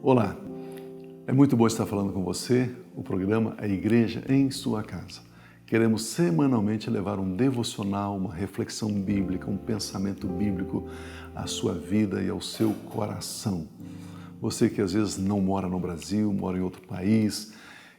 Olá, é muito bom estar falando com você. O programa A Igreja em Sua Casa. Queremos semanalmente levar um devocional, uma reflexão bíblica, um pensamento bíblico à sua vida e ao seu coração. Você que às vezes não mora no Brasil, mora em outro país,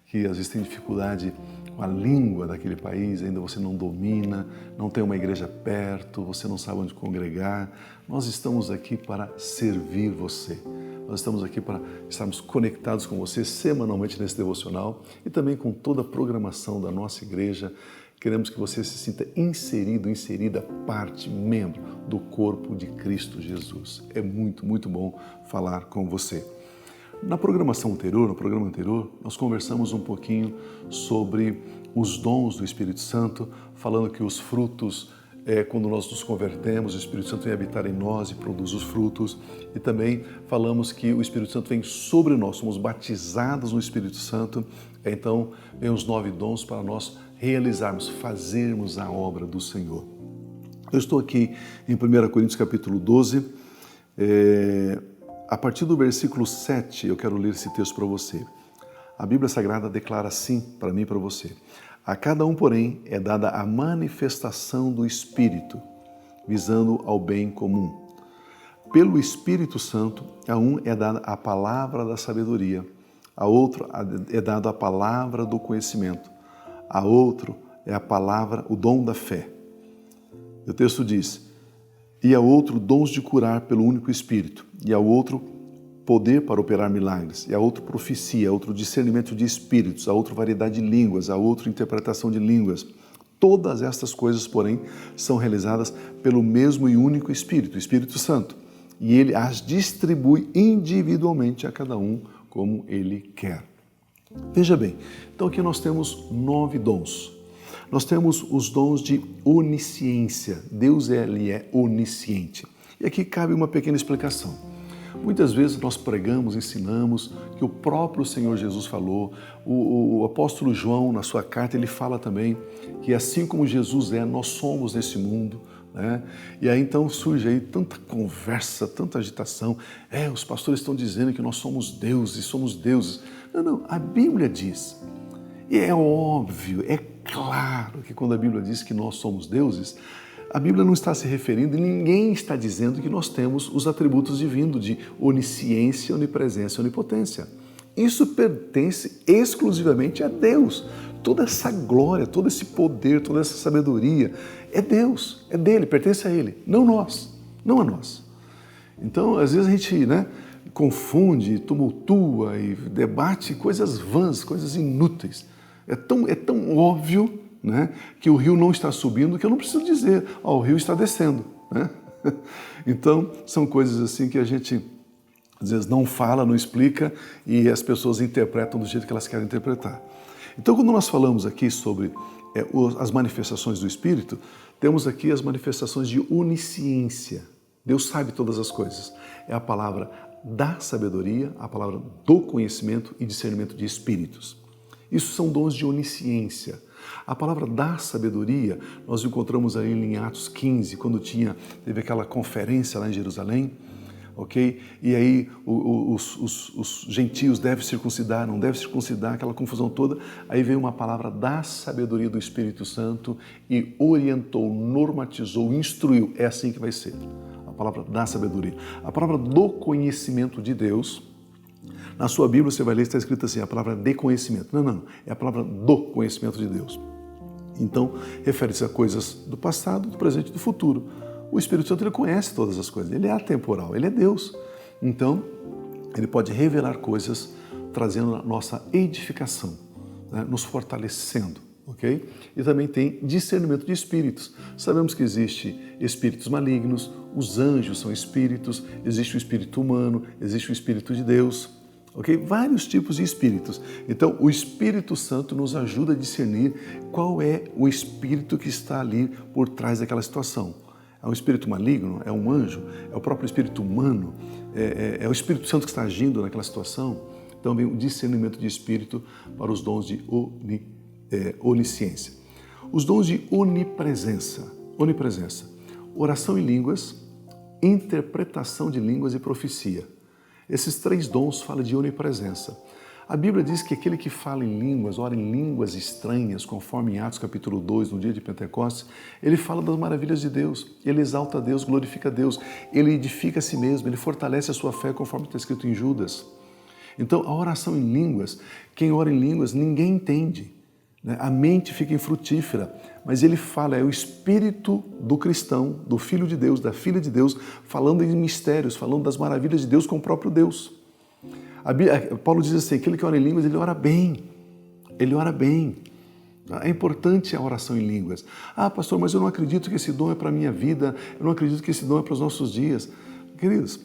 que às vezes tem dificuldade com a língua daquele país, ainda você não domina, não tem uma igreja perto, você não sabe onde congregar, nós estamos aqui para servir você. Nós estamos aqui para estarmos conectados com você semanalmente nesse devocional e também com toda a programação da nossa igreja. Queremos que você se sinta inserido, inserida, parte, membro do corpo de Cristo Jesus. É muito, muito bom falar com você. Na programação anterior, no programa anterior, nós conversamos um pouquinho sobre os dons do Espírito Santo, falando que os frutos, quando nós nos convertemos, o Espírito Santo vem habitar em nós e produz os frutos. E também falamos que o Espírito Santo vem sobre nós, somos batizados no Espírito Santo. Então, vem os 9 dons para nós realizarmos, fazermos a obra do Senhor. Eu estou aqui em 1 Coríntios capítulo 12, a partir do versículo 7, eu quero ler esse texto para você. A Bíblia Sagrada declara assim para mim e para você. A cada um, porém, é dada a manifestação do Espírito, visando ao bem comum. Pelo Espírito Santo, a um é dada a palavra da sabedoria, a outro é dada a palavra do conhecimento, a outro é a palavra, o dom da fé. O texto diz, e a outro dons de curar pelo único Espírito, e a outro poder para operar milagres, e a outro profecia, a outro discernimento de espíritos, a outro variedade de línguas, a outro interpretação de línguas. Todas estas coisas, porém, são realizadas pelo mesmo e único Espírito, o Espírito Santo, e ele as distribui individualmente a cada um como ele quer. Veja bem, então aqui nós temos 9 dons. Nós temos os dons de onisciência. Deus ele é onisciente. E aqui cabe uma pequena explicação. Muitas vezes nós pregamos, ensinamos que o próprio Senhor Jesus falou, o apóstolo João, na sua carta, ele fala também que assim como Jesus é, nós somos nesse mundo, né? E aí então surge aí tanta conversa, tanta agitação. Os pastores estão dizendo que nós somos deuses. Não, a Bíblia diz, e é óbvio, é claro que quando a Bíblia diz que nós somos deuses, a Bíblia não está se referindo e ninguém está dizendo que nós temos os atributos divinos de onisciência, onipresença e onipotência. Isso pertence exclusivamente a Deus. Toda essa glória, todo esse poder, toda essa sabedoria é Deus, é dele, pertence a ele, não nós, não a nós. Então, às vezes a gente confunde, tumultua e debate coisas vãs, coisas inúteis. É tão óbvio, né, que o rio não está subindo que eu não preciso dizer, o rio está descendo. Né? Então, são coisas assim que a gente às vezes não fala, não explica e as pessoas interpretam do jeito que elas querem interpretar. Então, quando nós falamos aqui sobre as manifestações do Espírito, temos aqui as manifestações de onisciência. Deus sabe todas as coisas. É a palavra da sabedoria, a palavra do conhecimento e discernimento de espíritos. Isso são dons de onisciência. A palavra da sabedoria, nós encontramos aí em Atos 15, quando teve aquela conferência lá em Jerusalém, ok? E aí os gentios devem circuncidar, não devem circuncidar, aquela confusão toda. Aí veio uma palavra da sabedoria do Espírito Santo e orientou, normatizou, instruiu. É assim que vai ser. A palavra da sabedoria. A palavra do conhecimento de Deus. Na sua Bíblia você vai ler, está escrito assim, a palavra de conhecimento. Não, é a palavra do conhecimento de Deus. Então, refere-se a coisas do passado, do presente e do futuro. O Espírito Santo, ele conhece todas as coisas, ele é atemporal, ele é Deus. Então, ele pode revelar coisas, trazendo a nossa edificação, né? Nos fortalecendo, ok? E também tem discernimento de espíritos. Sabemos que existe espíritos malignos, os anjos são espíritos, existe o espírito humano, existe o espírito de Deus, ok? Vários tipos de espíritos. Então, o Espírito Santo nos ajuda a discernir qual é o espírito que está ali por trás daquela situação. É um espírito maligno? É um anjo? É o próprio espírito humano? É o Espírito Santo que está agindo naquela situação? Então, vem o discernimento de espírito para os dons de onisciência. Os dons de onipresença, oração em línguas, interpretação de línguas e profecia. Esses 3 dons falam de onipresença. A Bíblia diz que aquele que fala em línguas, ora em línguas estranhas, conforme em Atos capítulo 2, no dia de Pentecostes, ele fala das maravilhas de Deus, ele exalta a Deus, glorifica a Deus, ele edifica a si mesmo, ele fortalece a sua fé, conforme está escrito em Judas. Então, a oração em línguas, quem ora em línguas, ninguém entende, né? A mente fica infrutífera, mas ele fala, é o espírito do cristão, do filho de Deus, da filha de Deus, falando em mistérios, falando das maravilhas de Deus com o próprio Deus. Paulo diz assim, aquele que ora em línguas, ele ora bem. Ele ora bem. É importante a oração em línguas. Ah, pastor, mas eu não acredito que esse dom é para a minha vida, eu não acredito que esse dom é para os nossos dias. Queridos,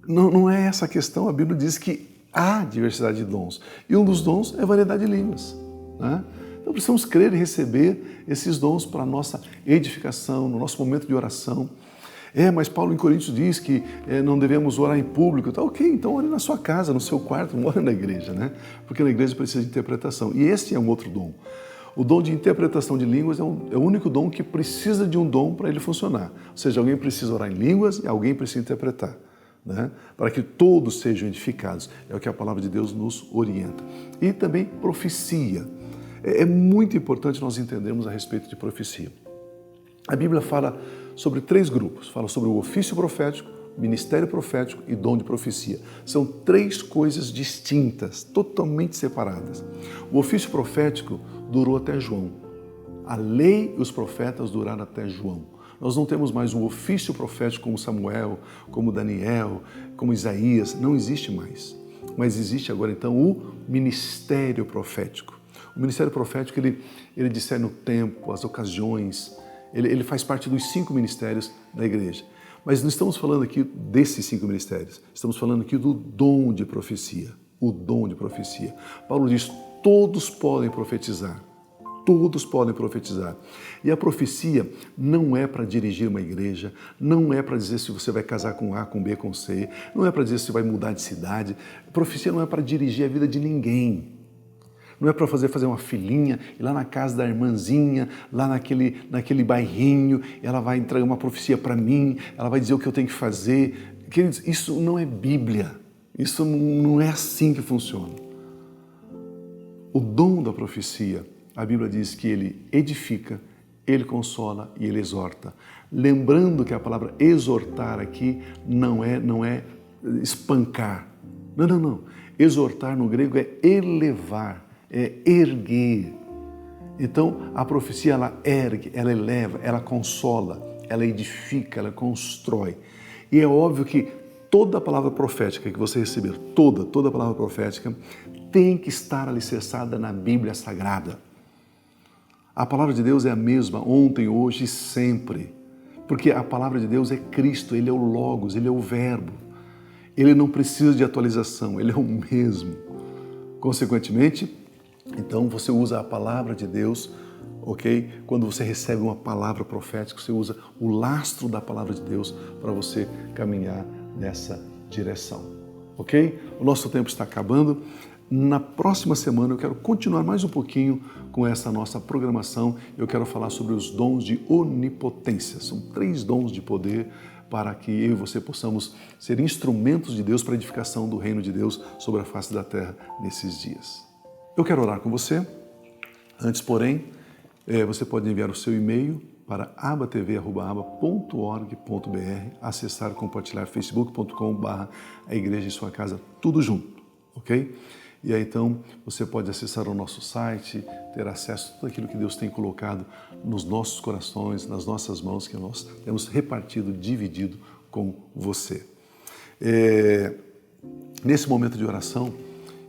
não é essa a questão. A Bíblia diz que há diversidade de dons. E um dos dons é variedade de línguas, né? Então precisamos crer e receber esses dons para a nossa edificação, no nosso momento de oração. Mas Paulo em Coríntios diz que não devemos orar em público. Tá, ok, então ore na sua casa, no seu quarto, não ore na igreja, né? Porque na igreja precisa de interpretação. E esse é um outro dom. O dom de interpretação de línguas é o único dom que precisa de um dom para ele funcionar. Ou seja, alguém precisa orar em línguas e alguém precisa interpretar, né? Para que todos sejam edificados. É o que a palavra de Deus nos orienta. E também profecia. É muito importante nós entendermos a respeito de profecia. A Bíblia fala sobre 3 grupos. Fala sobre o ofício profético, ministério profético e dom de profecia. São 3 coisas distintas, totalmente separadas. O ofício profético durou até João. A lei e os profetas duraram até João. Nós não temos mais um ofício profético como Samuel, como Daniel, como Isaías. Não existe mais. Mas existe agora então o ministério profético. O ministério profético, ele discerne o tempo, as ocasiões. Ele faz parte dos 5 ministérios da igreja. Mas não estamos falando aqui desses 5 ministérios. Estamos falando aqui do dom de profecia. O dom de profecia. Paulo diz, todos podem profetizar. Todos podem profetizar. E a profecia não é para dirigir uma igreja, não é para dizer se você vai casar com A, com B, com C, não é para dizer se vai mudar de cidade. A profecia não é para dirigir a vida de ninguém. Não é para fazer uma filhinha, ir lá na casa da irmãzinha, lá naquele bairrinho, ela vai entregar uma profecia para mim, ela vai dizer o que eu tenho que fazer. Queridos, isso não é Bíblia. Isso não é assim que funciona. O dom da profecia, a Bíblia diz que ele edifica, ele consola e ele exorta. Lembrando que a palavra exortar aqui não é espancar. Não. Exortar no grego é elevar. É erguer. Então, a profecia, ela ergue, ela eleva, ela consola, ela edifica, ela constrói. E é óbvio que toda a palavra profética que você receber, toda a palavra profética, tem que estar alicerçada na Bíblia Sagrada. A palavra de Deus é a mesma ontem, hoje e sempre. Porque a palavra de Deus é Cristo, Ele é o Logos, Ele é o Verbo. Ele não precisa de atualização, Ele é o mesmo. Consequentemente, então você usa a palavra de Deus, ok? Quando você recebe uma palavra profética, você usa o lastro da palavra de Deus para você caminhar nessa direção, ok? O nosso tempo está acabando. Na próxima semana eu quero continuar mais um pouquinho com essa nossa programação. Eu quero falar sobre os dons de onipotência. São 3 dons de poder para que eu e você possamos ser instrumentos de Deus para a edificação do reino de Deus sobre a face da terra nesses dias. Eu quero orar com você. Antes, porém, você pode enviar o seu e-mail para abatv@aba.org.br, acessar e compartilhar facebook.com/a igreja em sua casa, tudo junto, ok? E aí então você pode acessar o nosso site, ter acesso a tudo aquilo que Deus tem colocado nos nossos corações, nas nossas mãos, que nós temos repartido, dividido com você. Nesse momento de oração,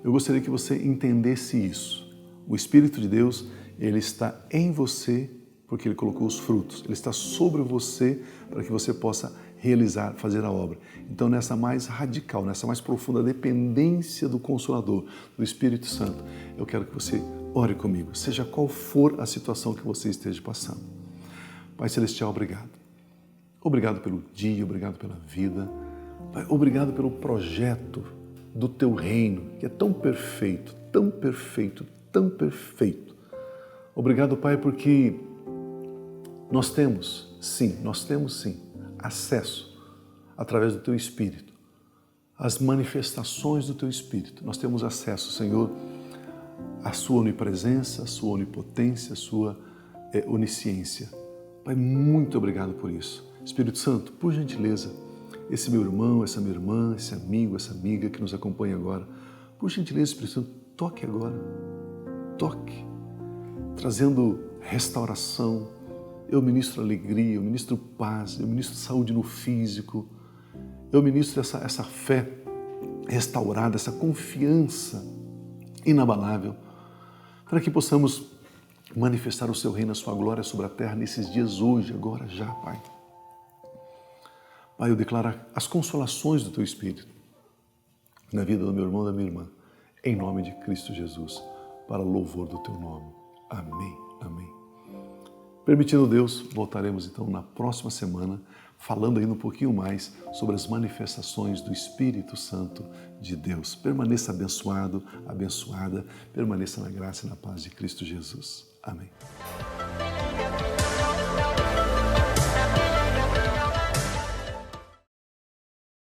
eu gostaria que você entendesse isso. O Espírito de Deus, ele está em você porque ele colocou os frutos. Ele está sobre você para que você possa realizar, fazer a obra. Então, nessa mais radical, nessa mais profunda dependência do Consolador, do Espírito Santo, eu quero que você ore comigo, seja qual for a situação que você esteja passando. Pai Celestial, obrigado. Obrigado pelo dia, obrigado pela vida. Pai, obrigado pelo projeto do Teu reino, que é tão perfeito, tão perfeito, tão perfeito. Obrigado, Pai, porque nós temos sim, acesso através do Teu Espírito as manifestações do Teu Espírito. Nós temos acesso, Senhor, à Sua onipresença, à Sua onipotência, à Sua onisciência. Pai, muito obrigado por isso. Espírito Santo, por gentileza, esse meu irmão, essa minha irmã, esse amigo, essa amiga que nos acompanha agora, por gentileza, Espírito Santo, toque agora. Toque, trazendo restauração. Eu ministro alegria, eu ministro paz, eu ministro saúde no físico, eu ministro essa fé restaurada, essa confiança inabalável, para que possamos manifestar o Seu reino, a Sua glória sobre a terra nesses dias hoje, agora já, Pai. Pai, eu declaro as consolações do Teu Espírito na vida do meu irmão e da minha irmã, em nome de Cristo Jesus, para louvor do Teu nome. Amém, amém. Permitindo Deus, voltaremos então na próxima semana, falando ainda um pouquinho mais sobre as manifestações do Espírito Santo de Deus. Permaneça abençoado, abençoada, permaneça na graça e na paz de Cristo Jesus. Amém.